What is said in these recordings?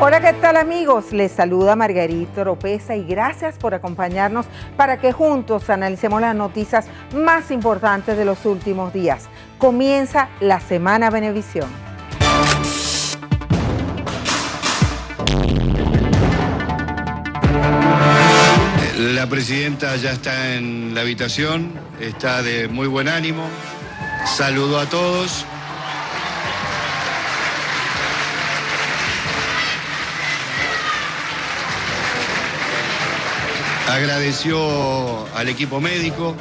Hola, ¿qué tal amigos? Les saluda Margarita Oropesa y gracias por acompañarnos para que juntos analicemos las noticias más importantes de los últimos días. Comienza la Semana Venevisión. La presidenta ya está en la habitación, está de muy buen ánimo, saludó a todos. Agradeció al equipo médico,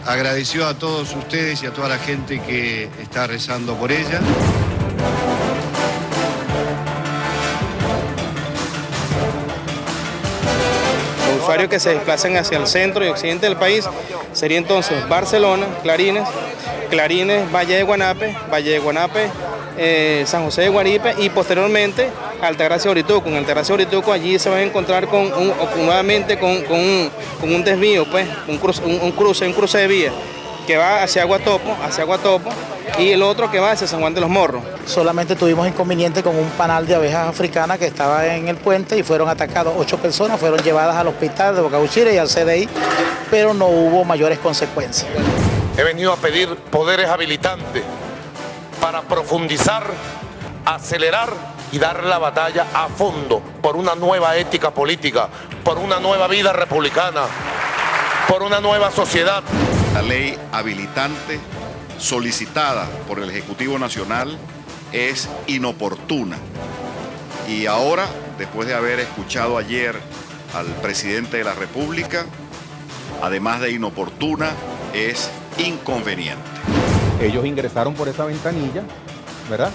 agradeció a todos ustedes y a toda la gente que está rezando por ella. Los usuarios que se desplacen hacia el centro y occidente del país sería entonces Barcelona, Clarines, Valle de Guanape, San José de Guaripe y posteriormente Altagracia Orituco. En Altagracia Orituco allí se van a encontrar nuevamente con un desvío, pues, un cruce de vía que va hacia Aguatopo y el otro que va hacia San Juan de los Morros. Solamente tuvimos inconveniente con un panal de abejas africanas que estaba en el puente y fueron atacados 8 personas, fueron llevadas al hospital de Boca Uchira y al CDI, pero no hubo mayores consecuencias. He venido a pedir poderes habilitantes para profundizar, acelerar y dar la batalla a fondo por una nueva ética política, por una nueva vida republicana, por una nueva sociedad. La ley habilitante solicitada por el Ejecutivo Nacional es inoportuna. Y ahora, después de haber escuchado ayer al presidente de la República, además de inoportuna, es inconveniente. Ellos ingresaron por esa ventanilla, ¿verdad?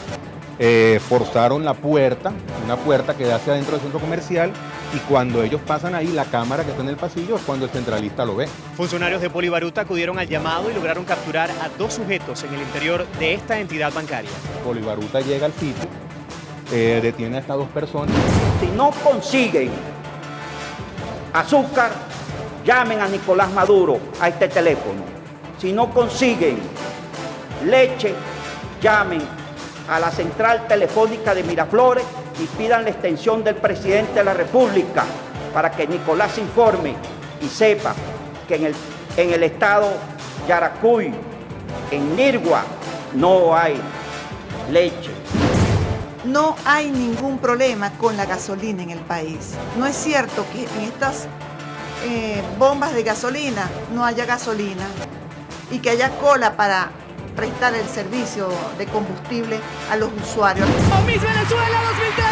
Forzaron la puerta, una puerta que da hacia adentro del centro comercial, y cuando ellos pasan ahí, la cámara que está en el pasillo es cuando el centralista lo ve. Funcionarios de Polibaruta acudieron al llamado y lograron capturar a 2 sujetos en el interior de esta entidad bancaria. Polibaruta llega al sitio, detiene a estas 2 personas. Si no consiguen azúcar, llamen a Nicolás Maduro a este teléfono. Si no consiguen leche, llamen a la central telefónica de Miraflores y pidan la extensión del presidente de la República para que Nicolás informe y sepa que en el estado Yaracuy, en Nirgua, no hay leche. No hay ningún problema con la gasolina en el país. No es cierto que en estas bombas de gasolina no haya gasolina y que haya cola para prestar el servicio de combustible a los usuarios. Miss Venezuela 2013,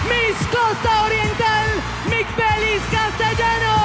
Miss Costa Oriental, Micpelis Castellanos.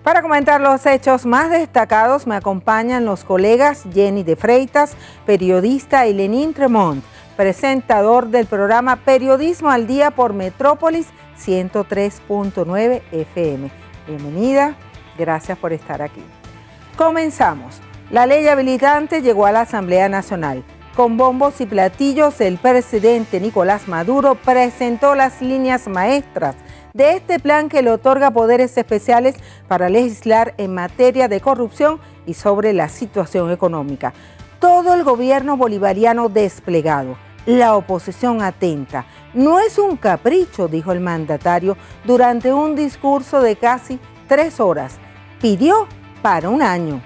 Para comentar los hechos más destacados me acompañan los colegas Jenny de Freitas, periodista, y Lenín Tremont, presentador del programa Periodismo al Día por Metrópolis 103.9 FM. Bienvenida, gracias por estar aquí. Comenzamos. La ley habilitante llegó a la Asamblea Nacional. Con bombos y platillos, el presidente Nicolás Maduro presentó las líneas maestras de este plan que le otorga poderes especiales para legislar en materia de corrupción y sobre la situación económica. Todo el gobierno bolivariano desplegado, la oposición atenta. No es un capricho, dijo el mandatario durante un discurso de casi 3 horas. Pidió para un año.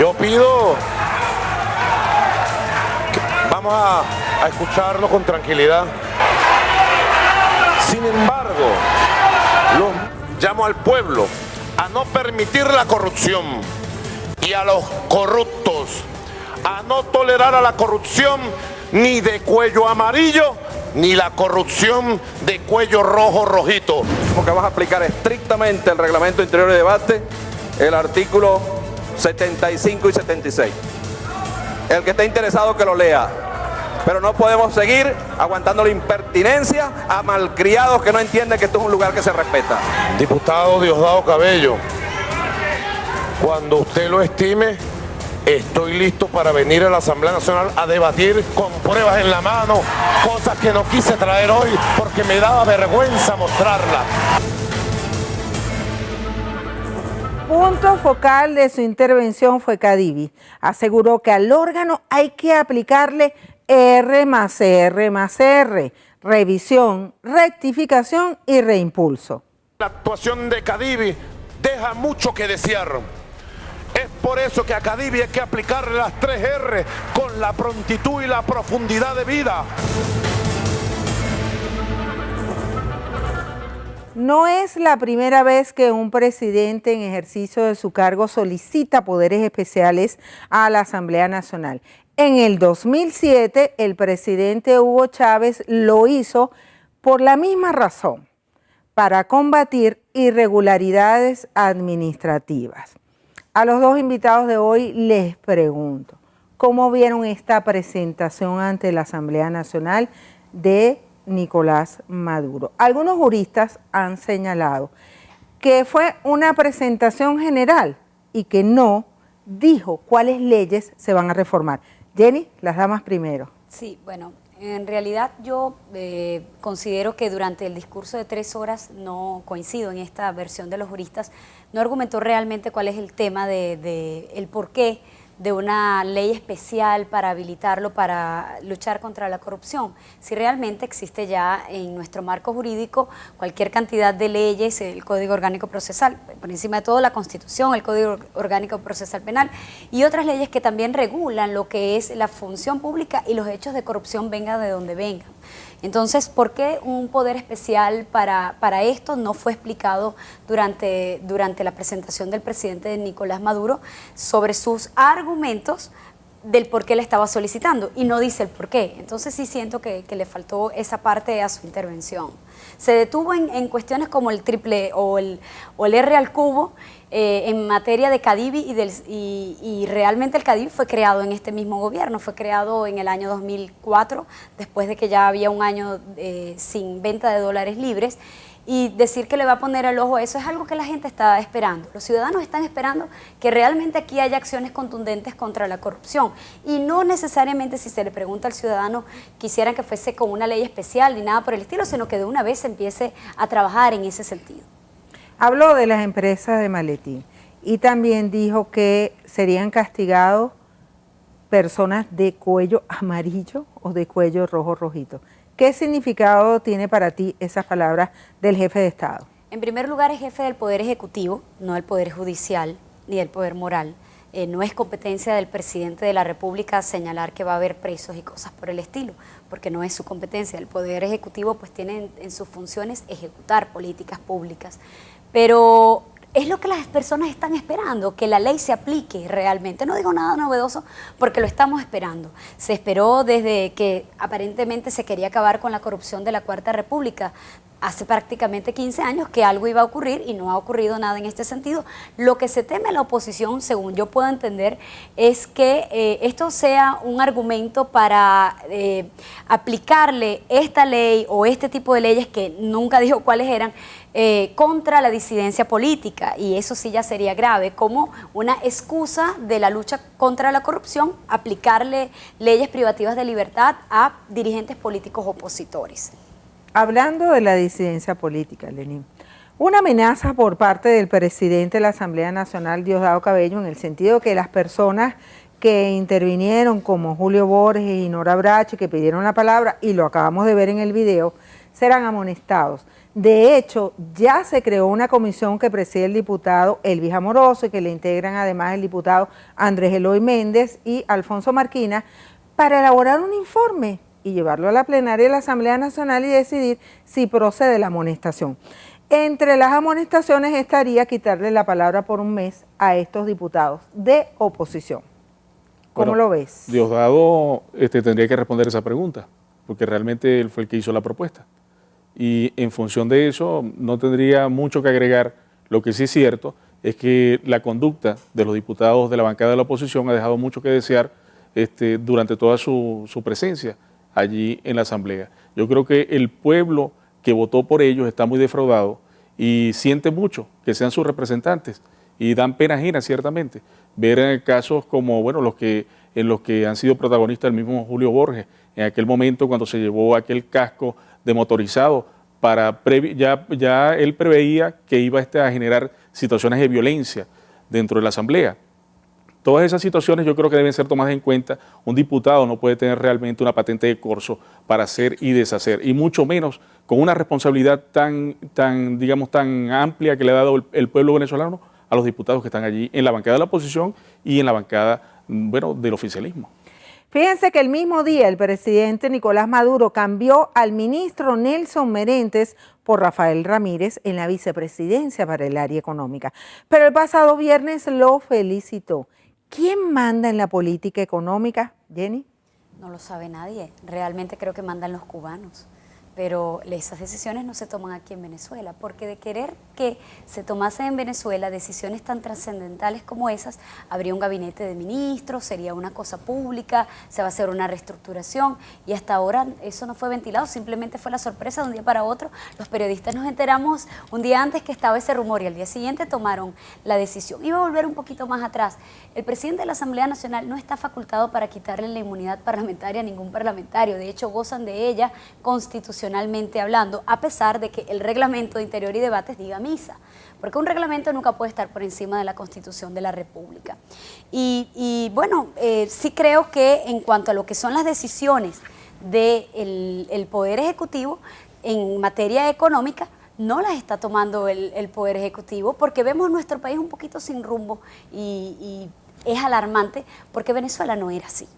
Yo pido que vamos a escucharlo con tranquilidad. Sin embargo, llamo al pueblo a no permitir la corrupción y a los corruptos a no tolerar a la corrupción ni de cuello amarillo ni la corrupción de cuello rojo rojito. Porque vamos a aplicar estrictamente el reglamento interior de debate, el artículo 75 y 76. El que esté interesado que lo lea. Pero no podemos seguir aguantando la impertinencia a malcriados que no entienden que esto es un lugar que se respeta. Diputado Diosdado Cabello, cuando usted lo estime, estoy listo para venir a la Asamblea Nacional a debatir con pruebas en la mano, cosas que no quise traer hoy porque me daba vergüenza mostrarlas. Punto focal de su intervención fue Cadivi. Aseguró que al órgano hay que aplicarle R+R+R, revisión, rectificación y reimpulso. La actuación de Cadivi deja mucho que desear. Es por eso que a Cadivi hay que aplicarle las 3 R con la prontitud y la profundidad de vida. No es la primera vez que un presidente en ejercicio de su cargo solicita poderes especiales a la Asamblea Nacional. En el 2007, el presidente Hugo Chávez lo hizo por la misma razón, para combatir irregularidades administrativas. A los dos invitados de hoy les pregunto, ¿cómo vieron esta presentación ante la Asamblea Nacional de Nicolás Maduro? Algunos juristas han señalado que fue una presentación general y que no dijo cuáles leyes se van a reformar. Jenny, las damas primero. Sí, bueno, en realidad yo considero que durante el discurso de 3 horas, no coincido en esta versión de los juristas, no argumentó realmente cuál es el tema de el porqué de una ley especial para habilitarlo para luchar contra la corrupción. Si realmente existe ya en nuestro marco jurídico cualquier cantidad de leyes, el Código Orgánico Procesal, por encima de todo la Constitución, el Código Orgánico Procesal Penal y otras leyes que también regulan lo que es la función pública y los hechos de corrupción venga de donde vengan. Entonces, ¿por qué un poder especial para esto? No fue explicado durante la presentación del presidente Nicolás Maduro sobre sus argumentos del por qué le estaba solicitando y no dice el por qué. Entonces sí siento que le faltó esa parte a su intervención. Se detuvo en cuestiones como el triple o el R al cubo en materia de Cadivi y realmente el Cadivi fue creado en este mismo gobierno, fue creado en el año 2004, después de que ya había un año sin venta de dólares libres. Y decir que le va a poner el ojo a eso es algo que la gente está esperando. Los ciudadanos están esperando que realmente aquí haya acciones contundentes contra la corrupción. Y no necesariamente, si se le pregunta al ciudadano, quisieran que fuese con una ley especial ni nada por el estilo, sino que de una vez se empiece a trabajar en ese sentido. Habló de las empresas de maletín y también dijo que serían castigados personas de cuello amarillo o de cuello rojo rojito. ¿Qué significado tiene para ti esas palabras del jefe de Estado? En primer lugar, es jefe del Poder Ejecutivo, no del Poder Judicial ni del Poder Moral. No es competencia del presidente de la República señalar que va a haber presos y cosas por el estilo, porque no es su competencia. El Poder Ejecutivo pues tiene en sus funciones ejecutar políticas públicas. Pero es lo que las personas están esperando, que la ley se aplique realmente. No digo nada novedoso porque lo estamos esperando. Se esperó desde que aparentemente se quería acabar con la corrupción de la Cuarta República. Hace prácticamente 15 años que algo iba a ocurrir y no ha ocurrido nada en este sentido. Lo que se teme a la oposición, según yo puedo entender, es que esto sea un argumento para aplicarle esta ley o este tipo de leyes que nunca dijo cuáles eran, contra la disidencia política, y eso sí ya sería grave, como una excusa de la lucha contra la corrupción, aplicarle leyes privativas de libertad a dirigentes políticos opositores. Hablando de la disidencia política, Lenín, una amenaza por parte del presidente de la Asamblea Nacional, Diosdado Cabello, en el sentido que las personas que intervinieron, como Julio Borges y Nora Brache, que pidieron la palabra, y lo acabamos de ver en el video, serán amonestados. De hecho, ya se creó una comisión que preside el diputado Elvis Amoroso y que le integran además el diputado Andrés Eloy Méndez y Alfonso Marquina para elaborar un informe y llevarlo a la plenaria de la Asamblea Nacional y decidir si procede la amonestación. Entre las amonestaciones estaría quitarle la palabra por un mes a estos diputados de oposición. ¿Cómo lo ves? Diosdado tendría que responder esa pregunta. porque realmente él fue el que hizo la propuesta. Y en función de eso no tendría mucho que agregar. Lo que sí es cierto es que la conducta de los diputados de la bancada de la oposición ha dejado mucho que desear durante toda su presencia allí en la Asamblea. Yo creo que el pueblo que votó por ellos está muy defraudado y siente mucho que sean sus representantes y dan pena ajena, ciertamente, ver casos como en los que han sido protagonistas el mismo Julio Borges, en aquel momento cuando se llevó aquel casco de motorizado, ya él preveía que iba a generar situaciones de violencia dentro de la Asamblea. Todas esas situaciones yo creo que deben ser tomadas en cuenta. Un diputado no puede tener realmente una patente de corso para hacer y deshacer, y mucho menos con una responsabilidad tan amplia que le ha dado el pueblo venezolano a los diputados que están allí en la bancada de la oposición y en la bancada del oficialismo. Fíjense que el mismo día el presidente Nicolás Maduro cambió al ministro Nelson Merentes por Rafael Ramírez en la vicepresidencia para el área económica. Pero el pasado viernes lo felicitó. ¿Quién manda en la política económica, Jenny? No lo sabe nadie. Realmente creo que mandan los cubanos. Pero esas decisiones no se toman aquí en Venezuela, porque de querer que se tomasen en Venezuela decisiones tan trascendentales como esas, habría un gabinete de ministros, sería una cosa pública, se va a hacer una reestructuración, y hasta ahora eso no fue ventilado, simplemente fue la sorpresa de un día para otro. Los periodistas nos enteramos un día antes que estaba ese rumor y al día siguiente tomaron la decisión. Iba a volver un poquito más atrás. El presidente de la Asamblea Nacional no está facultado para quitarle la inmunidad parlamentaria a ningún parlamentario, de hecho gozan de ella constitucionalmente hablando, a pesar de que el reglamento de Interior y Debates diga misa, porque un reglamento nunca puede estar por encima de la Constitución de la República. Y bueno, sí creo que en cuanto a lo que son las decisiones del Poder Ejecutivo en materia económica, no las está tomando el Poder Ejecutivo, porque vemos nuestro país un poquito sin rumbo y es alarmante, porque Venezuela no era así.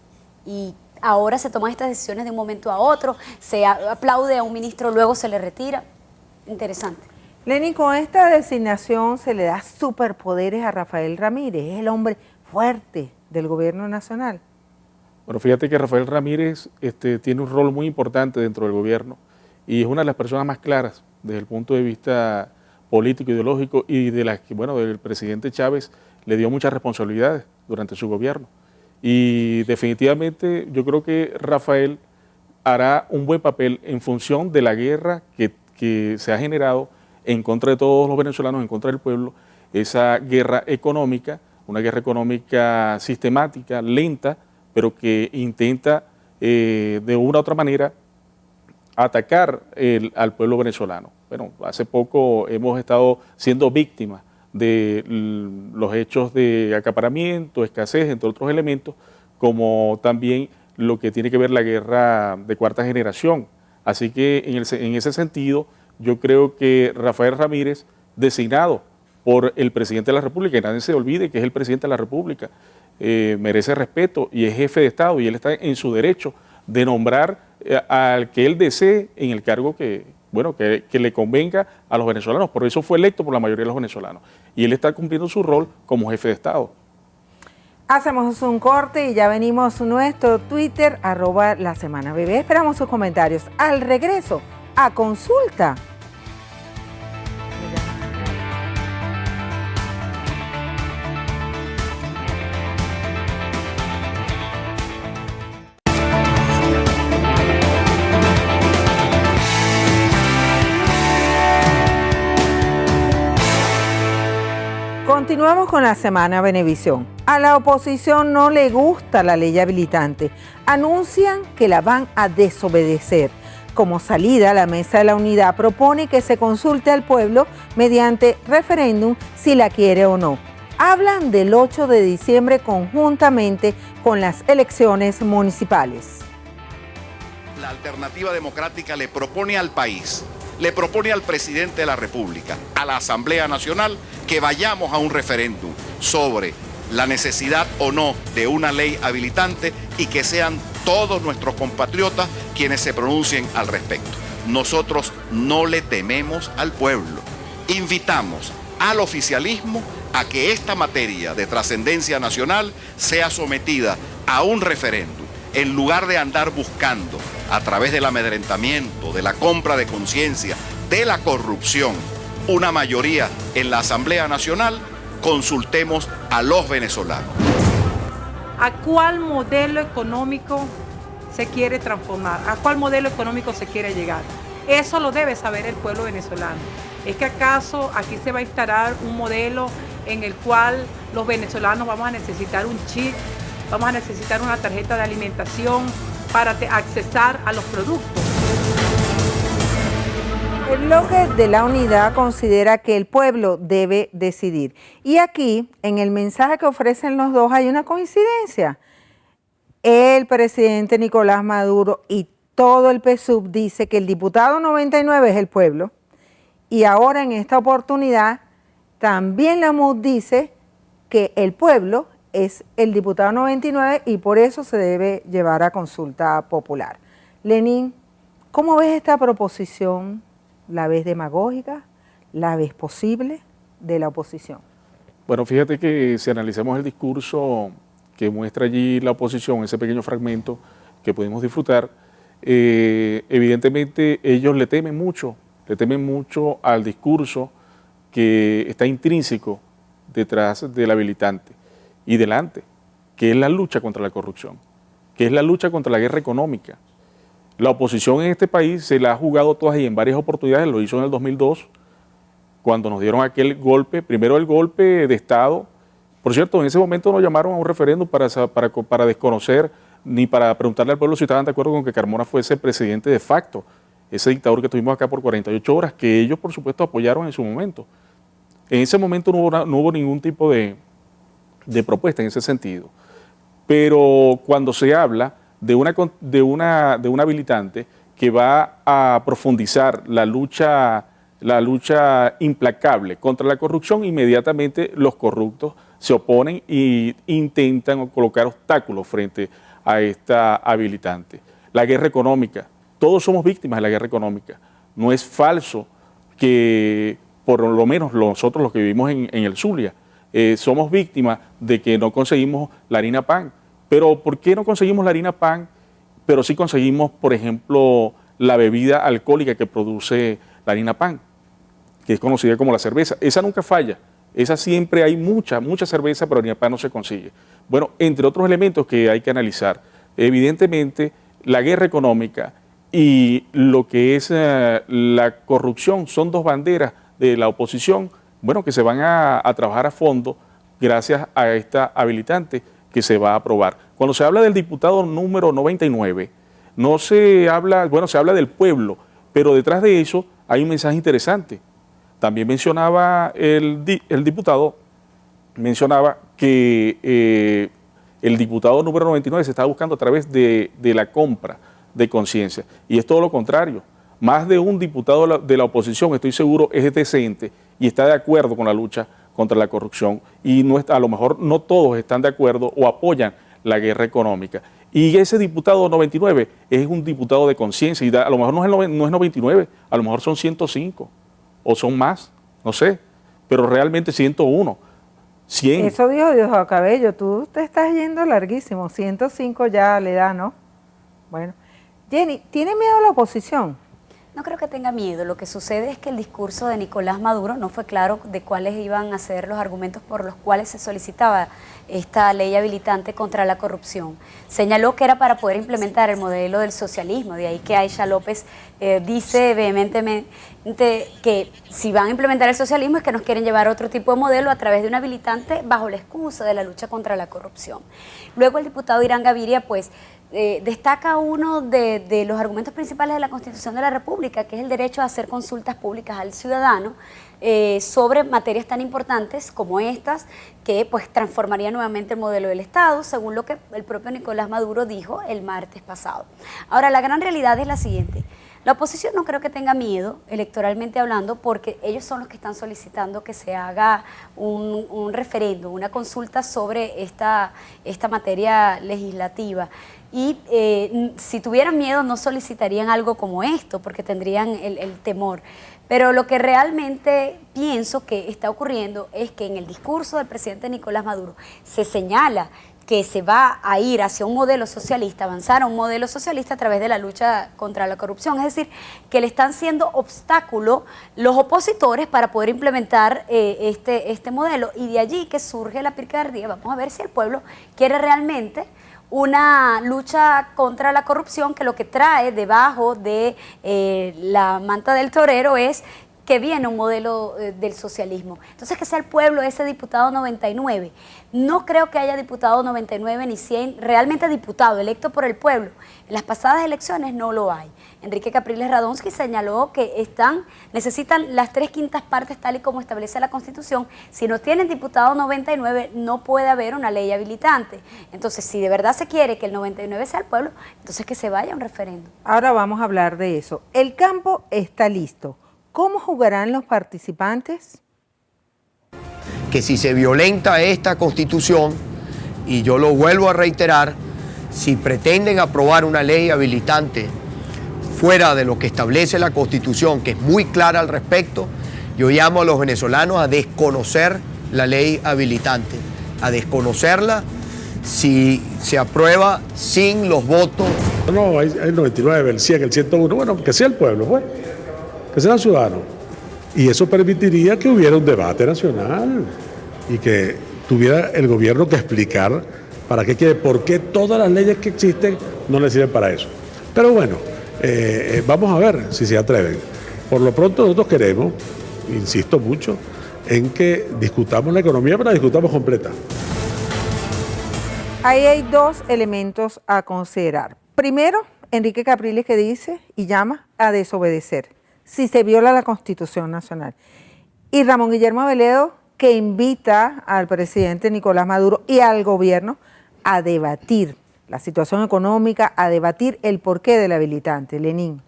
Y ahora se toman estas decisiones de un momento a otro, se aplaude a un ministro, luego se le retira. Interesante. Lenin, con esta designación se le da superpoderes a Rafael Ramírez, es el hombre fuerte del gobierno nacional. Bueno, fíjate que Rafael Ramírez tiene un rol muy importante dentro del gobierno y es una de las personas más claras desde el punto de vista político, ideológico, y de las que, del presidente Chávez le dio muchas responsabilidades durante su gobierno. Y definitivamente yo creo que Rafael hará un buen papel en función de la guerra que se ha generado en contra de todos los venezolanos, en contra del pueblo, esa guerra económica, una guerra económica sistemática, lenta, pero que intenta de una u otra manera atacar al pueblo venezolano. Bueno, hace poco hemos estado siendo víctimas de los hechos de acaparamiento, escasez, entre otros elementos, como también lo que tiene que ver la guerra de cuarta generación. Así que en ese sentido, yo creo que Rafael Ramírez, designado por el presidente de la República, y nadie se olvide que es el presidente de la República, merece respeto y es jefe de Estado, y él está en su derecho de nombrar al que él desee en el cargo que le convenga a los venezolanos. Por eso fue electo por la mayoría de los venezolanos. Y él está cumpliendo su rol como jefe de Estado. Hacemos un corte y ya venimos nuestro Twitter, @lasemanabebé. Esperamos sus comentarios. Al regreso, a consulta. Continuamos con la Semana Venevisión. A la oposición no le gusta la ley habilitante. Anuncian que la van a desobedecer. Como salida, la Mesa de la Unidad propone que se consulte al pueblo mediante referéndum si la quiere o no. Hablan del 8 de diciembre conjuntamente con las elecciones municipales. La Alternativa Democrática le propone al país, le propone al presidente de la República, a la Asamblea Nacional, que vayamos a un referéndum sobre la necesidad o no de una ley habilitante y que sean todos nuestros compatriotas quienes se pronuncien al respecto. Nosotros no le tememos al pueblo. Invitamos al oficialismo a que esta materia de trascendencia nacional sea sometida a un referéndum, en lugar de andar buscando a través del amedrentamiento, de la compra de conciencia, de la corrupción, una mayoría en la Asamblea Nacional, consultemos a los venezolanos. ¿A cuál modelo económico se quiere transformar? ¿A cuál modelo económico se quiere llegar? Eso lo debe saber el pueblo venezolano. ¿Es que acaso aquí se va a instalar un modelo en el cual los venezolanos vamos a necesitar un chip, vamos a necesitar una tarjeta de alimentación para accesar a los productos? El bloque de la unidad considera que el pueblo debe decidir. Y aquí, en el mensaje que ofrecen los dos, hay una coincidencia. El presidente Nicolás Maduro y todo el PSUV dice que el diputado 99 es el pueblo. Y ahora en esta oportunidad, también la MUD dice que el pueblo es el diputado 99 y por eso se debe llevar a consulta popular. Lenín, ¿cómo ves esta proposición? ¿La ves demagógica? ¿La ves posible de la oposición? Bueno, fíjate que si analizamos el discurso que muestra allí la oposición, ese pequeño fragmento que pudimos disfrutar, evidentemente ellos le temen mucho al discurso que está intrínseco detrás del habilitante y delante, que es la lucha contra la corrupción, que es la lucha contra la guerra económica. La oposición en este país se la ha jugado todas y en varias oportunidades, lo hizo en el 2002, cuando nos dieron aquel golpe, primero el golpe de Estado. Por cierto, en ese momento nos llamaron a un referéndum para desconocer ni para preguntarle al pueblo si estaban de acuerdo con que Carmona fuese presidente de facto, ese dictador que tuvimos acá por 48 horas, que ellos por supuesto apoyaron en su momento. En ese momento no hubo ningún tipo de propuesta en ese sentido. Pero cuando se habla de una habilitante que va a profundizar la lucha implacable contra la corrupción, inmediatamente los corruptos se oponen e intentan colocar obstáculos frente a esta habilitante. La guerra económica, todos somos víctimas de la guerra económica. No es falso que, por lo menos nosotros los que vivimos en el Zulia, somos víctimas de que no conseguimos la harina pan. Pero ¿por qué no conseguimos la harina pan, pero sí conseguimos, por ejemplo, la bebida alcohólica que produce la harina pan, que es conocida como la cerveza? Esa nunca falla, esa siempre hay mucha cerveza, pero la harina pan no se consigue. Bueno, entre otros elementos que hay que analizar, evidentemente la guerra económica y lo que es la corrupción son dos banderas de la oposición, bueno, que se van a trabajar a fondo gracias a esta habilitante que se va a aprobar. Cuando se habla del diputado número 99, no se habla, bueno, se habla del pueblo, pero detrás de eso hay un mensaje interesante. También mencionaba el diputado, mencionaba que el diputado número 99 se está buscando a través de la compra de conciencia, y es todo lo contrario. Más de un diputado de la oposición, estoy seguro, es decente y está de acuerdo con la lucha contra la corrupción, y a lo mejor no todos están de acuerdo o apoyan la guerra económica. Y ese diputado 99 es un diputado de conciencia, y a lo mejor no es 99, a lo mejor son 105 o son más, no sé, pero realmente 101, 100. Eso dijo Diosdado Cabello, tú te estás yendo larguísimo, 105 ya le da, ¿no? Bueno, Jenny, ¿tiene miedo la oposición? No creo que tenga miedo. Lo que sucede es que el discurso de Nicolás Maduro no fue claro de cuáles iban a ser los argumentos por los cuales se solicitaba esta ley habilitante contra la corrupción. Señaló que era para poder implementar el modelo del socialismo, de ahí que Aisha López dice vehementemente que si van a implementar el socialismo es que nos quieren llevar a otro tipo de modelo a través de un habilitante bajo la excusa de la lucha contra la corrupción. Luego el diputado Irán Gaviria pues destaca uno de los argumentos principales de la Constitución de la República, que es el derecho a hacer consultas públicas al ciudadano sobre materias tan importantes como estas, que pues transformaría nuevamente el modelo del Estado, según lo que el propio Nicolás Maduro dijo el martes pasado. Ahora, la gran realidad es la siguiente. La oposición no creo que tenga miedo, electoralmente hablando, porque ellos son los que están solicitando que se haga un referéndum, una consulta sobre esta materia legislativa. Y si tuvieran miedo no solicitarían algo como esto, porque tendrían el temor. Pero lo que realmente pienso que está ocurriendo es que en el discurso del presidente Nicolás Maduro se señala que se va a ir hacia un modelo socialista, avanzar a un modelo socialista a través de la lucha contra la corrupción. Es decir, que le están siendo obstáculo los opositores para poder implementar este modelo. Y de allí que surge la picardía. Vamos a ver si el pueblo quiere realmente una lucha contra la corrupción, que lo que trae debajo de la manta del torero es que viene un modelo del socialismo. Entonces, que sea el pueblo ese diputado 99. No creo que haya diputado 99 ni 100, realmente diputado electo por el pueblo. En las pasadas elecciones no lo hay. Enrique Capriles Radonsky señaló que necesitan las 3/5 partes tal y como establece la Constitución. Si no tienen diputado 99, no puede haber una ley habilitante. Entonces, si de verdad se quiere que el 99 sea el pueblo, entonces que se vaya a un referéndum. Ahora vamos a hablar de eso. El campo está listo. ¿Cómo jugarán los participantes? Que si se violenta esta Constitución, y yo lo vuelvo a reiterar, si pretenden aprobar una ley habilitante fuera de lo que establece la Constitución, que es muy clara al respecto, yo llamo a los venezolanos a desconocer la ley habilitante, a desconocerla si se aprueba sin los votos. No, hay el 99, el 100, el 101, bueno, que sea el pueblo, pues. Que sea el ciudadano. Y eso permitiría que hubiera un debate nacional y que tuviera el gobierno que explicar para qué quiere, por qué todas las leyes que existen no le sirven para eso. Pero bueno, vamos a ver si se atreven. Por lo pronto nosotros queremos, insisto mucho, en que discutamos la economía, pero la discutamos completa. Ahí hay dos elementos a considerar. Primero, Enrique Capriles, que dice y llama a desobedecer si se viola la Constitución Nacional. Y Ramón Guillermo Aveledo, que invita al presidente Nicolás Maduro y al gobierno a debatir la situación económica, a debatir el porqué del habilitante. Lenín.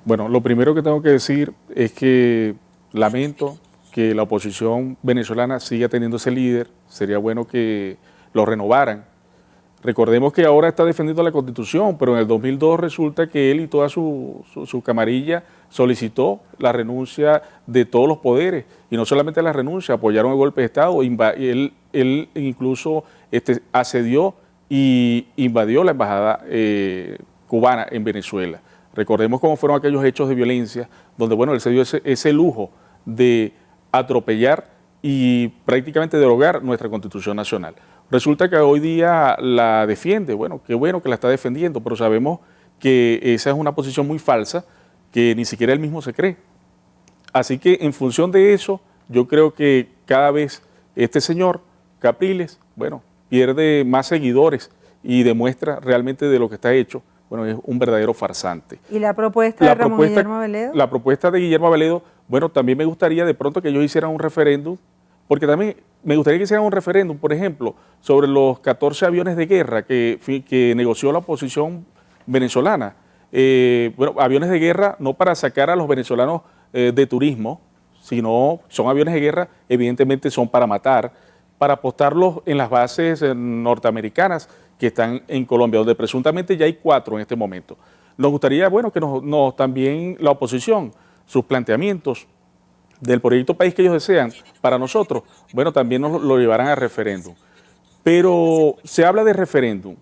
Bueno, lo primero que tengo que decir es que lamento que la oposición venezolana siga teniendo ese líder. Sería bueno que lo renovaran. Recordemos que ahora está defendiendo la Constitución, pero en el 2002 resulta que él y toda su camarilla solicitó la renuncia de todos los poderes, y no solamente la renuncia, apoyaron el golpe de Estado, él incluso asedió y invadió la embajada cubana en Venezuela. Recordemos cómo fueron aquellos hechos de violencia, donde bueno, él se dio ese lujo de atropellar y prácticamente derogar nuestra Constitución Nacional. Resulta que hoy día la defiende, bueno, qué bueno que la está defendiendo, pero sabemos que esa es una posición muy falsa, que ni siquiera él mismo se cree. Así que en función de eso, yo creo que cada vez este señor, Capriles, bueno, pierde más seguidores y demuestra realmente de lo que está hecho, bueno, es un verdadero farsante. ¿Y la propuesta de Ramón Guillermo Aveledo? La propuesta de Guillermo Aveledo, bueno, también me gustaría de pronto que ellos hicieran un referéndum, porque también me gustaría que hicieran un referéndum, por ejemplo, sobre los 14 aviones de guerra que negoció la oposición venezolana. Bueno, aviones de guerra no para sacar a los venezolanos de turismo, sino son aviones de guerra, evidentemente son para matar, para apostarlos en las bases norteamericanas que están en Colombia, donde presuntamente ya hay 4 en este momento. Nos gustaría, bueno, que también la oposición, sus planteamientos del proyecto país que ellos desean para nosotros, bueno, también nos lo llevarán a referéndum. Pero se habla de referéndum,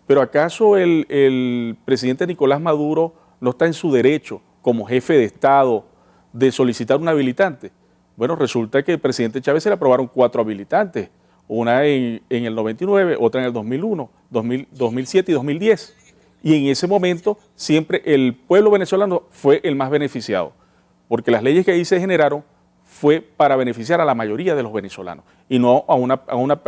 pero ¿acaso el presidente Nicolás Maduro no está en su derecho como jefe de Estado de solicitar un habilitante? Bueno, resulta que el presidente Chávez se le aprobaron 4 habilitantes, una en el 99, otra en el 2001, 2007 y 2010. Y en ese momento siempre el pueblo venezolano fue el más beneficiado, porque las leyes que ahí se generaron fue para beneficiar a la mayoría de los venezolanos y no a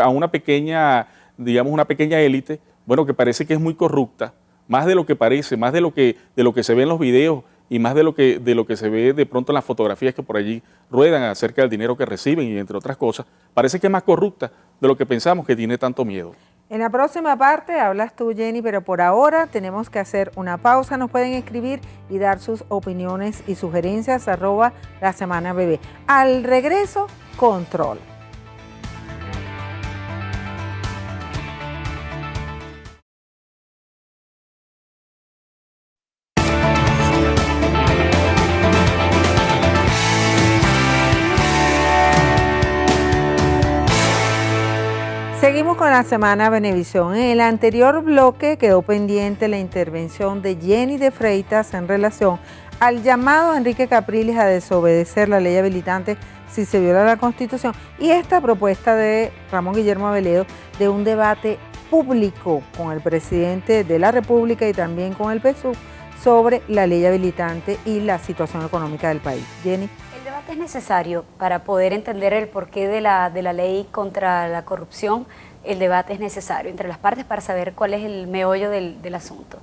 una pequeña, digamos, una pequeña élite, bueno, que parece que es muy corrupta, más de lo que parece, más de lo que se ve en los videos y más de lo que se ve de pronto en las fotografías que por allí ruedan acerca del dinero que reciben y entre otras cosas, parece que es más corrupta de lo que pensamos, que tiene tanto miedo. En la próxima parte hablas tú, Jenny, pero por ahora tenemos que hacer una pausa. Nos pueden escribir y dar sus opiniones y sugerencias @lasemanabebé. Al regreso, control. Seguimos con la Semana Venevisión. En el anterior bloque quedó pendiente la intervención de Jenny de Freitas en relación al llamado a Enrique Capriles a desobedecer la ley habilitante si se viola la Constitución y esta propuesta de Ramón Guillermo Aveledo de un debate público con el presidente de la República y también con el PSUV sobre la ley habilitante y la situación económica del país. Jenny. El debate es necesario para poder entender el porqué de la ley contra la corrupción. El debate es necesario entre las partes para saber cuál es el meollo del asunto.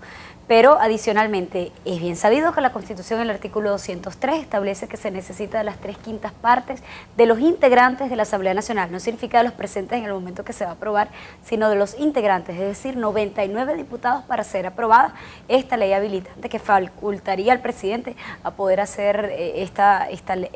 Pero adicionalmente, es bien sabido que la Constitución, en el artículo 203, establece que se necesita de las 3/5 partes de los integrantes de la Asamblea Nacional. No significa de los presentes en el momento que se va a aprobar, sino de los integrantes, es decir, 99 diputados para ser aprobada esta ley habilitante que facultaría al presidente a poder hacer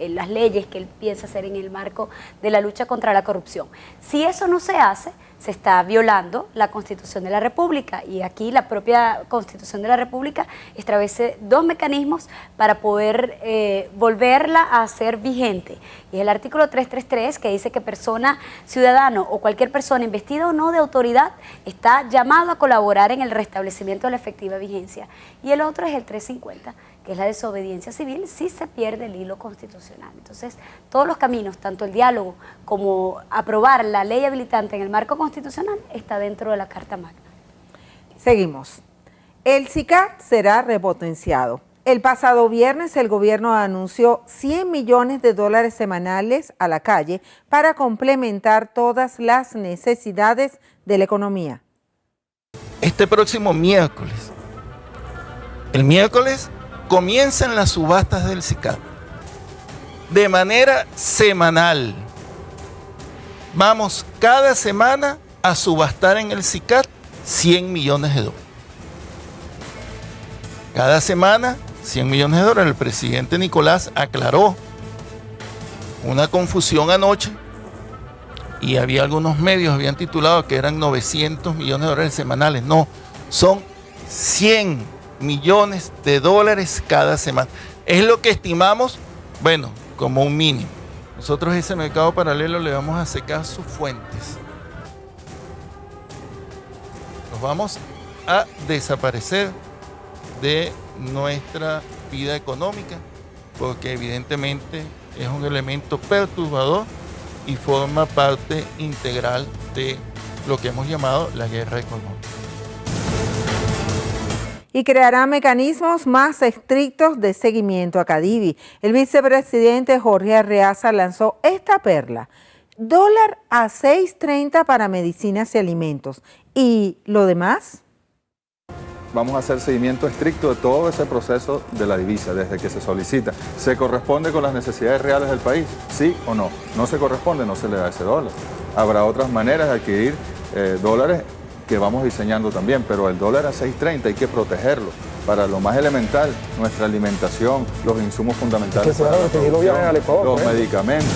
las leyes que él piensa hacer en el marco de la lucha contra la corrupción. Si eso no se hace, se está violando la Constitución de la República y aquí la propia Constitución de la República establece dos mecanismos para poder volverla a ser vigente. Y es el artículo 333 que dice que persona, ciudadano o cualquier persona investida o no de autoridad está llamado a colaborar en el restablecimiento de la efectiva vigencia. Y el otro es el 350, que es la desobediencia civil, si se pierde el hilo constitucional. Entonces, todos los caminos, tanto el diálogo como aprobar la ley habilitante en el marco constitucional, está dentro de la Carta Magna. Seguimos. El SICAD será repotenciado. El pasado viernes el gobierno anunció $100 millones semanales a la calle para complementar todas las necesidades de la economía. Este próximo miércoles, el miércoles, comienzan las subastas del SICAD de manera semanal. Vamos cada semana a subastar en el SICAD $100 millones. Cada semana $100 millones. El presidente Nicolás aclaró una confusión anoche y había algunos medios habían titulado que eran $900 millones semanales. No, son $100 millones cada semana. Es lo que estimamos, bueno, como un mínimo. Nosotros ese mercado paralelo le vamos a secar sus fuentes. Los vamos a desaparecer de nuestra vida económica porque evidentemente es un elemento perturbador y forma parte integral de lo que hemos llamado la guerra económica. Y creará mecanismos más estrictos de seguimiento a Cadivi. El vicepresidente Jorge Arreaza lanzó esta perla: dólar a 6.30 para medicinas y alimentos. ¿Y lo demás? Vamos a hacer seguimiento estricto de todo ese proceso de la divisa, desde que se solicita. ¿Se corresponde con las necesidades reales del país? ¿Sí o no? No se corresponde, no se le da ese dólar. Habrá otras maneras de adquirir dólares que vamos diseñando también, pero el dólar a 6.30 hay que protegerlo para lo más elemental, nuestra alimentación, los insumos fundamentales para la producción, los medicamentos.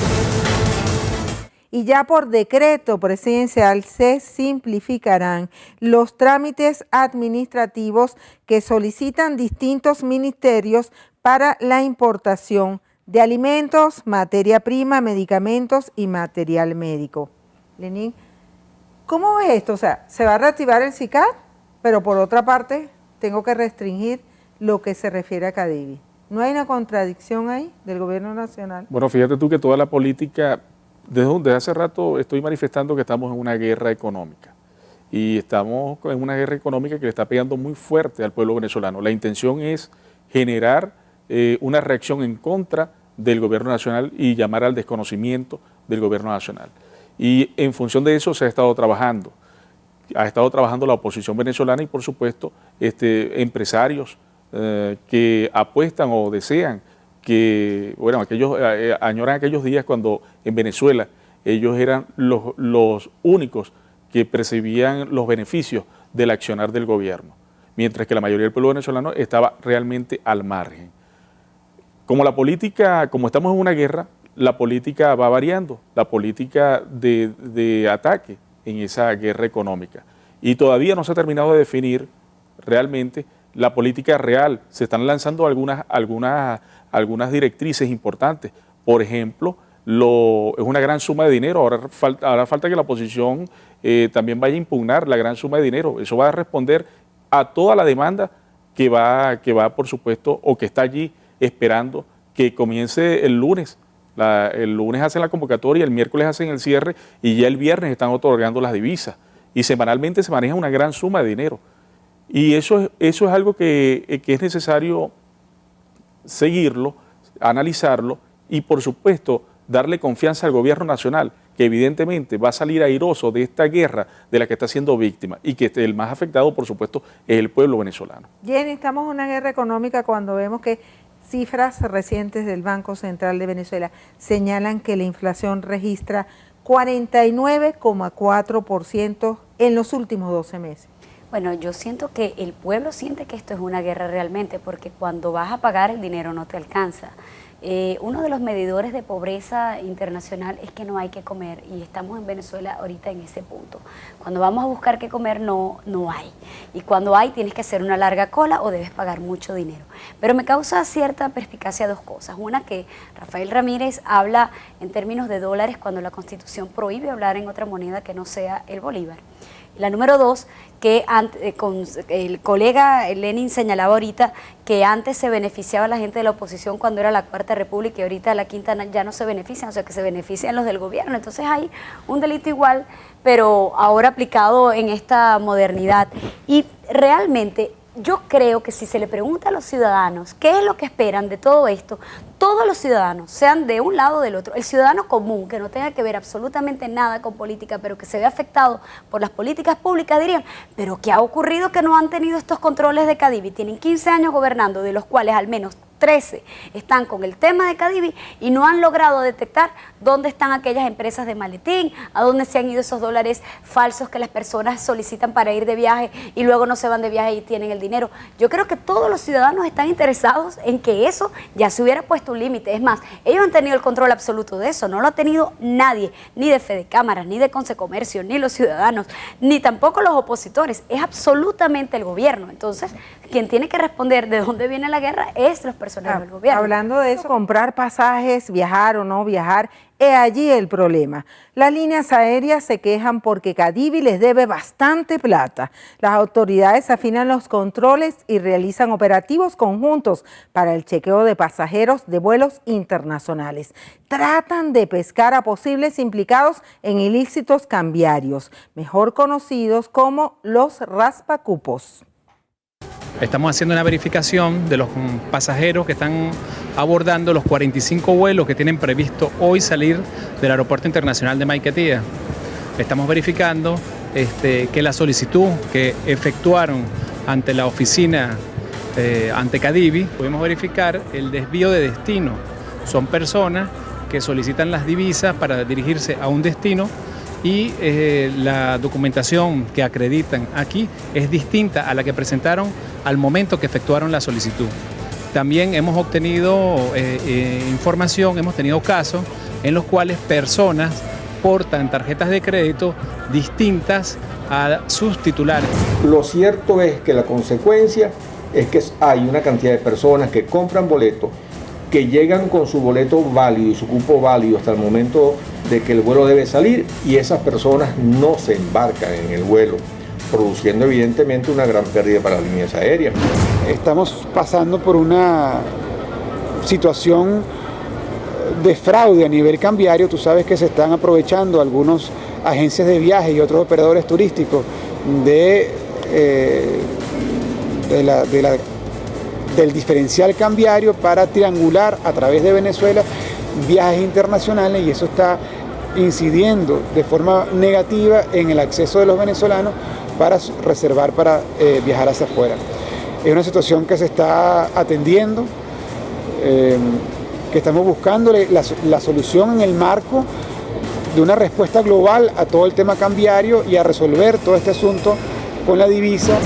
Y ya por decreto presidencial se simplificarán los trámites administrativos que solicitan distintos ministerios para la importación de alimentos, materia prima, medicamentos y material médico. Lenín, ¿cómo ves esto? O sea, se va a reactivar el SICAD, pero por otra parte tengo que restringir lo que se refiere a Cadivi. ¿No hay una contradicción ahí del gobierno nacional? Bueno, fíjate tú que toda la política, desde hace rato estoy manifestando que estamos en una guerra económica. Y estamos en una guerra económica que le está pegando muy fuerte al pueblo venezolano. La intención es generar una reacción en contra del gobierno nacional y llamar al desconocimiento del gobierno nacional. Y en función de eso se ha estado trabajando. Ha estado trabajando la oposición venezolana y, por supuesto, empresarios que apuestan o desean que, bueno, añoran aquellos días cuando en Venezuela ellos eran los únicos que percibían los beneficios del accionar del gobierno, mientras que la mayoría del pueblo venezolano estaba realmente al margen. Como estamos en una guerra, la política va variando, la política de ataque en esa guerra económica. Y todavía no se ha terminado de definir realmente la política real. Se están lanzando algunas directrices importantes. Por ejemplo, es una gran suma de dinero. Ahora falta que la oposición también vaya a impugnar la gran suma de dinero. Eso va a responder a toda la demanda que va por supuesto, o que está allí esperando que comience el lunes. El lunes hacen la convocatoria, el miércoles hacen el cierre y ya el viernes están otorgando las divisas. Y semanalmente se maneja una gran suma de dinero. Y eso es algo que es necesario seguirlo, analizarlo y, por supuesto, darle confianza al gobierno nacional, que evidentemente va a salir airoso de esta guerra de la que está siendo víctima y que el más afectado, por supuesto, es el pueblo venezolano. Jenny, estamos en una guerra económica cuando vemos que cifras recientes del Banco Central de Venezuela señalan que la inflación registra 49,4% en los últimos 12 meses. Bueno, yo siento que el pueblo siente que esto es una guerra realmente, porque cuando vas a pagar el dinero no te alcanza. Uno de los medidores de pobreza internacional es que no hay que comer, y estamos en Venezuela ahorita en ese punto. Cuando vamos a buscar qué comer no hay, y cuando hay tienes que hacer una larga cola o debes pagar mucho dinero. Pero me causa cierta perspicacia dos cosas. Una, que Rafael Ramírez habla en términos de dólares cuando la Constitución prohíbe hablar en otra moneda que no sea el bolívar. La número dos, que con el colega Lenin señalaba ahorita que antes se beneficiaba a la gente de la oposición cuando era la Cuarta República y ahorita la Quinta ya no se benefician, o sea que se benefician los del gobierno. Entonces hay un delito igual, pero ahora aplicado en esta modernidad. Y realmente yo creo que si se le pregunta a los ciudadanos qué es lo que esperan de todo esto, todos los ciudadanos, sean de un lado o del otro, el ciudadano común, que no tenga que ver absolutamente nada con política, pero que se ve afectado por las políticas públicas, dirían, pero ¿qué ha ocurrido que no han tenido estos controles de Cadivi? Tienen 15 años gobernando, de los cuales al menos 13 están con el tema de Cadivi y no han logrado detectar dónde están aquellas empresas de maletín, a dónde se han ido esos dólares falsos que las personas solicitan para ir de viaje y luego no se van de viaje y tienen el dinero. Yo creo que todos los ciudadanos están interesados en que eso ya se hubiera puesto un límite. Es más, ellos han tenido el control absoluto de eso, no lo ha tenido nadie, ni de Fedecámaras, ni de Consecomercio, ni los ciudadanos, ni tampoco los opositores, es absolutamente el gobierno. Entonces, quien tiene que responder de dónde viene la guerra es los personajes del gobierno. Hablando de eso, comprar pasajes, viajar o no viajar, es allí el problema. Las líneas aéreas se quejan porque Cadivi les debe bastante plata. Las autoridades afinan los controles y realizan operativos conjuntos para el chequeo de pasajeros de vuelos internacionales. Tratan de pescar a posibles implicados en ilícitos cambiarios, mejor conocidos como los raspacupos. Estamos haciendo una verificación de los pasajeros que están abordando los 45 vuelos que tienen previsto hoy salir del Aeropuerto Internacional de Maiquetía. Estamos verificando que la solicitud que efectuaron ante la oficina, ante Cadivi, pudimos verificar el desvío de destino. Son personas que solicitan las divisas para dirigirse a un destino y la documentación que acreditan aquí es distinta a la que presentaron al momento que efectuaron la solicitud. También hemos obtenido información, hemos tenido casos en los cuales personas portan tarjetas de crédito distintas a sus titulares. Lo cierto es que la consecuencia es que hay una cantidad de personas que compran boletos, que llegan con su boleto válido y su cupo válido hasta el momento de que el vuelo debe salir, y esas personas no se embarcan en el vuelo, produciendo evidentemente una gran pérdida para las líneas aéreas. Estamos pasando por una situación de fraude a nivel cambiario. Tú sabes que se están aprovechando algunas agencias de viaje y otros operadores turísticos del diferencial cambiario para triangular a través de Venezuela viajes internacionales, y eso está incidiendo de forma negativa en el acceso de los venezolanos para reservar para viajar hacia afuera. Es una situación que se está atendiendo, que estamos buscándole la solución en el marco de una respuesta global a todo el tema cambiario y a resolver todo este asunto con la divisa.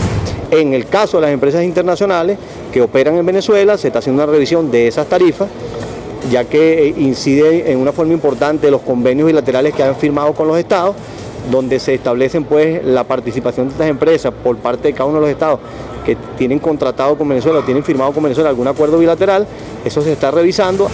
En el caso de las empresas internacionales que operan en Venezuela, se está haciendo una revisión de esas tarifas, ya que incide en una forma importante los convenios bilaterales que han firmado con los estados, donde se establecen pues la participación de estas empresas por parte de cada uno de los estados que tienen contratado con Venezuela o tienen firmado con Venezuela algún acuerdo bilateral. Eso se está revisando.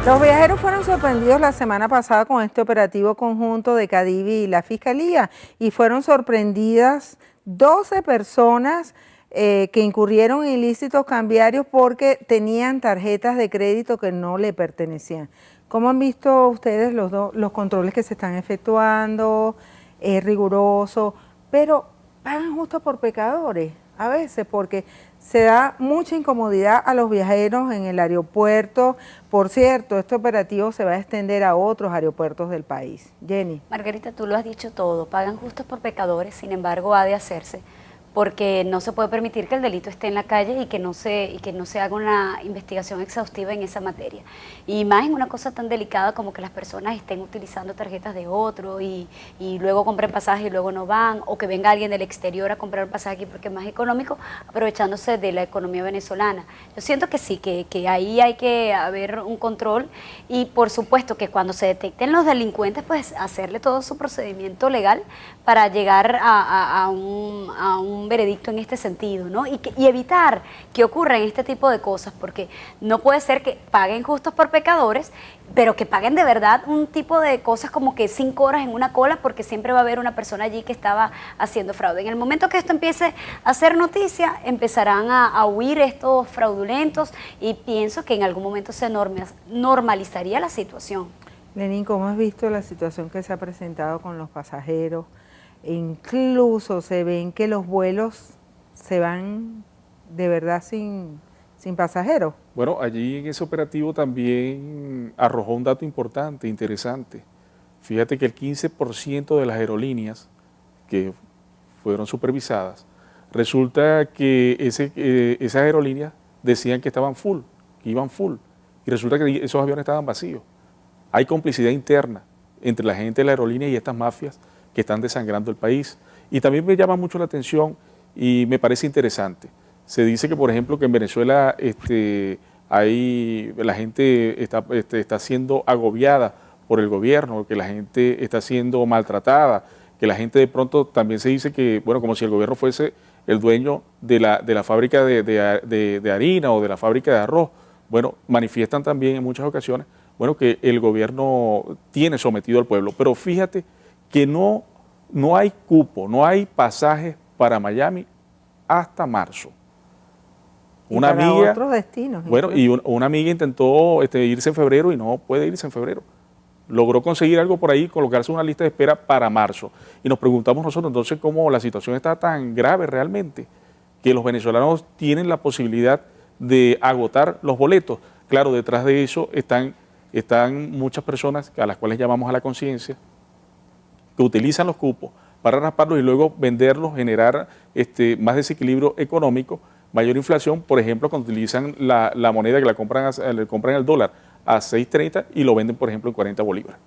Los viajeros fueron sorprendidos la semana pasada con este operativo conjunto de Cadivi y la Fiscalía y fueron sorprendidas 12 personas que incurrieron en ilícitos cambiarios porque tenían tarjetas de crédito que no le pertenecían. ¿Cómo han visto ustedes los controles que se están efectuando? Es riguroso, pero pagan justo por pecadores a veces porque se da mucha incomodidad a los viajeros en el aeropuerto. Por cierto, este operativo se va a extender a otros aeropuertos del país. Jenny. Margarita, tú lo has dicho todo, pagan justos por pecadores, sin embargo ha de hacerse, porque no se puede permitir que el delito esté en la calle y que no se haga una investigación exhaustiva en esa materia. Y más en una cosa tan delicada como que las personas estén utilizando tarjetas de otro y luego compren pasajes y luego no van, o que venga alguien del exterior a comprar pasaje aquí porque es más económico, aprovechándose de la economía venezolana. Yo siento que sí, que ahí hay que haber un control y por supuesto que cuando se detecten los delincuentes, pues hacerle todo su procedimiento legal para llegar a un veredicto en este sentido, ¿no? Y evitar que ocurran este tipo de cosas, porque no puede ser que paguen justos por pecadores, pero que paguen de verdad un tipo de cosas como que 5 horas en una cola, porque siempre va a haber una persona allí que estaba haciendo fraude. En el momento que esto empiece a ser noticia, empezarán a huir estos fraudulentos y pienso que en algún momento se normalizaría la situación. Lenín, ¿cómo has visto la situación que se ha presentado con los pasajeros? Incluso se ven que los vuelos se van de verdad sin pasajeros. Bueno, allí en ese operativo también arrojó un dato importante, interesante. Fíjate que el 15% de las aerolíneas que fueron supervisadas, resulta que esas aerolíneas decían que estaban full, que iban full, y resulta que esos aviones estaban vacíos. Hay complicidad interna entre la gente de la aerolínea y estas mafias que están desangrando el país. Y también me llama mucho la atención y me parece interesante. Se dice que, por ejemplo, que en Venezuela la gente está siendo agobiada por el gobierno, que la gente está siendo maltratada, que la gente de pronto también se dice que, bueno, como si el gobierno fuese el dueño de la fábrica de harina o de la fábrica de arroz. Bueno, manifiestan también en muchas ocasiones, bueno, que el gobierno tiene sometido al pueblo. Pero fíjate que no hay cupo, no hay pasajes para Miami hasta marzo. Una amiga, otros destinos. Bueno, y una amiga intentó irse en febrero y no puede irse en febrero. Logró conseguir algo por ahí, colocarse en una lista de espera para marzo. Y nos preguntamos nosotros entonces cómo la situación está tan grave realmente, que los venezolanos tienen la posibilidad de agotar los boletos. Claro, detrás de eso están muchas personas a las cuales llamamos a la conciencia, que utilizan los cupos para rasparlos y luego venderlos, generar más desequilibrio económico, mayor inflación, por ejemplo, cuando utilizan la moneda que le compran el dólar a 6.30 y lo venden, por ejemplo, en 40 bolívares.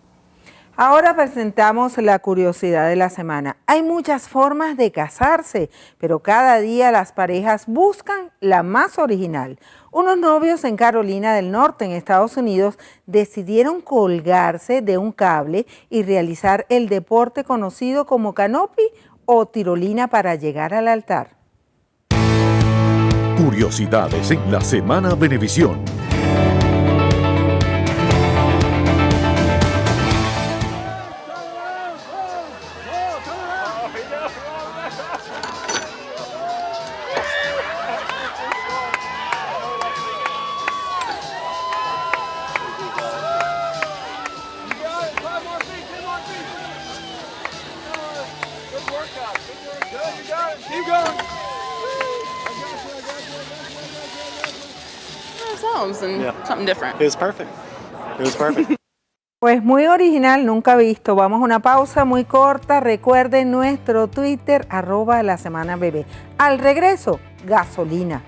Ahora presentamos la curiosidad de la semana. Hay muchas formas de casarse, pero cada día las parejas buscan la más original. Unos novios en Carolina del Norte, en Estados Unidos, decidieron colgarse de un cable y realizar el deporte conocido como canopy o tirolina para llegar al altar. Curiosidades en la Semana Venevisión. Pues muy original, nunca visto. Vamos a una pausa muy corta. Recuerden nuestro Twitter, @lasemanabebé. Al regreso, gasolina.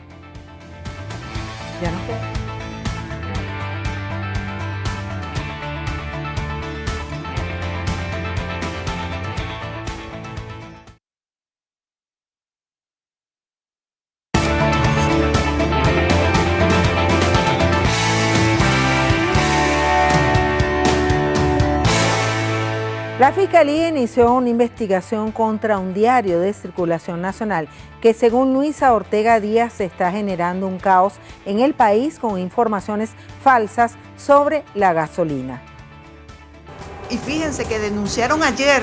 Ya no queda. La La Fiscalía inició una investigación contra un diario de circulación nacional que, según Luisa Ortega Díaz, está generando un caos en el país con informaciones falsas sobre la gasolina. Y fíjense que denunciaron ayer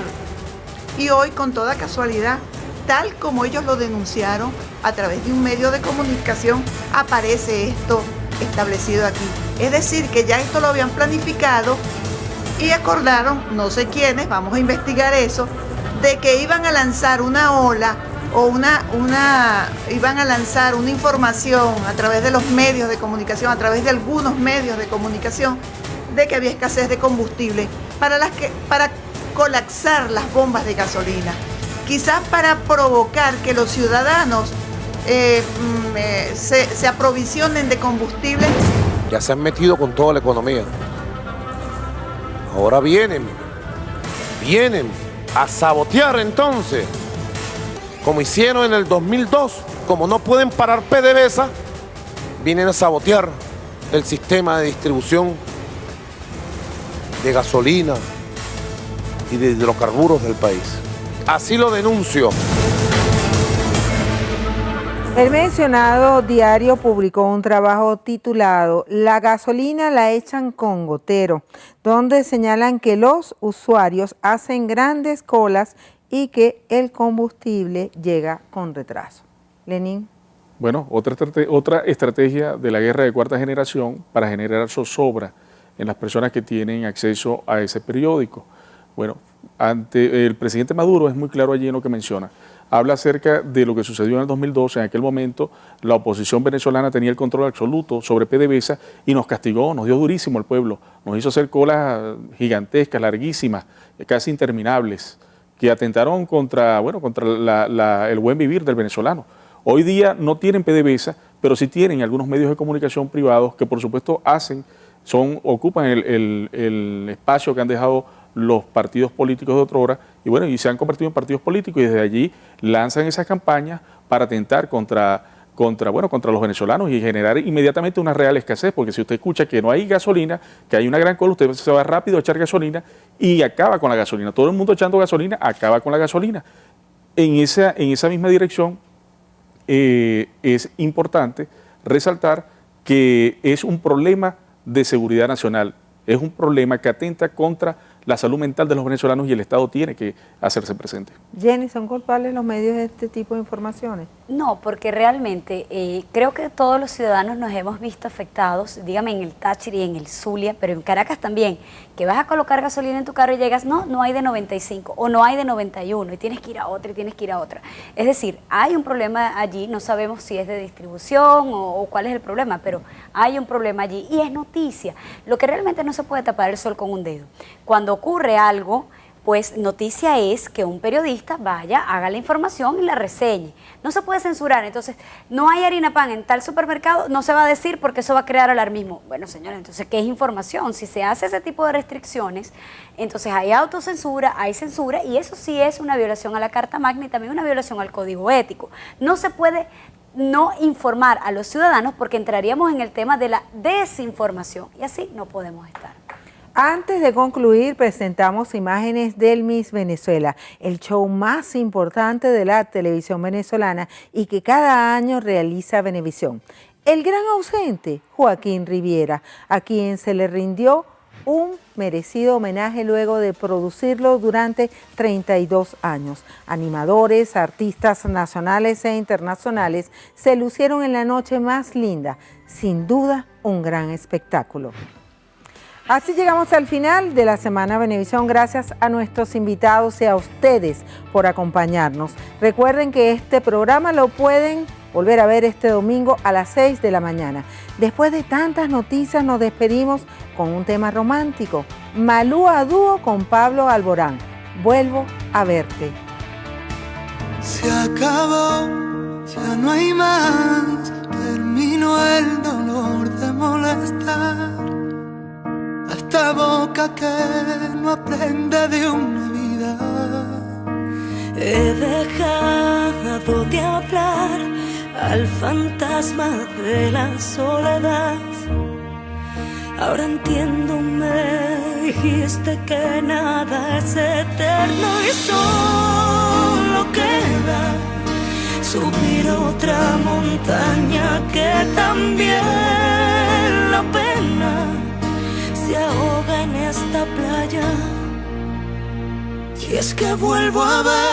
y hoy, con toda casualidad, tal como ellos lo denunciaron a través de un medio de comunicación, aparece esto establecido aquí. Es decir, que ya esto lo habían planificado y acordaron, no sé quiénes, vamos a investigar eso, de que iban a lanzar una ola o iban a lanzar una información a través de los medios de comunicación, a través de algunos medios de comunicación, de que había escasez de combustible para colapsar las bombas de gasolina. Quizás para provocar que los ciudadanos se aprovisionen de combustible. Ya se han metido con toda la economía. Ahora vienen a sabotear entonces, como hicieron en el 2002, como no pueden parar PDVSA, vienen a sabotear el sistema de distribución de gasolina y de hidrocarburos del país. Así lo denuncio. El mencionado diario publicó un trabajo titulado "La gasolina la echan con gotero", donde señalan que los usuarios hacen grandes colas y que el combustible llega con retraso. Lenín. Bueno, otra estrategia de la guerra de cuarta generación para generar zozobra en las personas que tienen acceso a ese periódico. Bueno, ante el presidente Maduro es muy claro allí en lo que menciona. Habla acerca de lo que sucedió en el 2012. En aquel momento la oposición venezolana tenía el control absoluto sobre PDVSA y nos castigó, nos dio durísimo el pueblo. Nos hizo hacer colas gigantescas, larguísimas, casi interminables, que atentaron contra el buen vivir del venezolano. Hoy día no tienen PDVSA, pero sí tienen algunos medios de comunicación privados que por supuesto ocupan el espacio que han dejado los partidos políticos de otrora y se han convertido en partidos políticos y desde allí lanzan esas campañas para atentar contra los venezolanos y generar inmediatamente una real escasez, porque si usted escucha que no hay gasolina, que hay una gran cola, usted se va rápido a echar gasolina y acaba con la gasolina. Todo el mundo echando gasolina acaba con la gasolina. En esa misma dirección es importante resaltar que es un problema de seguridad nacional, es un problema que atenta contra la salud mental de los venezolanos y el Estado tiene que hacerse presente. Jenny, ¿son culpables los medios de este tipo de informaciones? No, porque realmente creo que todos los ciudadanos nos hemos visto afectados, dígame en el Táchira y en el Zulia, pero en Caracas también, que vas a colocar gasolina en tu carro y llegas, no hay de 95 o no hay de 91 y tienes que ir a otra y tienes que ir a otra. Es decir, hay un problema allí, no sabemos si es de distribución o cuál es el problema, pero hay un problema allí y es noticia. Lo que realmente no se puede tapar el sol con un dedo. Cuando ocurre algo, pues noticia es que un periodista vaya, haga la información y la reseñe. No se puede censurar, entonces no hay harina pan en tal supermercado, no se va a decir porque eso va a crear alarmismo. Bueno, señores, entonces, ¿qué es información? Si se hace ese tipo de restricciones, entonces hay autocensura, hay censura y eso sí es una violación a la Carta Magna y también una violación al Código Ético. No se puede no informar a los ciudadanos porque entraríamos en el tema de la desinformación y así no podemos estar. Antes de concluir, presentamos imágenes del Miss Venezuela, el show más importante de la televisión venezolana y que cada año realiza Venevisión. El gran ausente, Joaquín Riviera, a quien se le rindió un merecido homenaje luego de producirlo durante 32 años. Animadores, artistas nacionales e internacionales se lucieron en la noche más linda, sin duda un gran espectáculo. Así llegamos al final de la Semana Venevisión. Gracias a nuestros invitados y a ustedes por acompañarnos. Recuerden que este programa lo pueden volver a ver este domingo a las 6 de la mañana. Después de tantas noticias nos despedimos con un tema romántico. Malú a dúo con Pablo Alborán. Vuelvo a verte. Se acabó, ya no hay más. Terminó el dolor de molestar. A esta boca que no aprende de una vida. He dejado de hablar al fantasma de la soledad. Ahora entiéndome dijiste que nada es eterno y solo queda subir otra montaña que también la pena se ahoga en esta playa. Y es que vuelvo a ver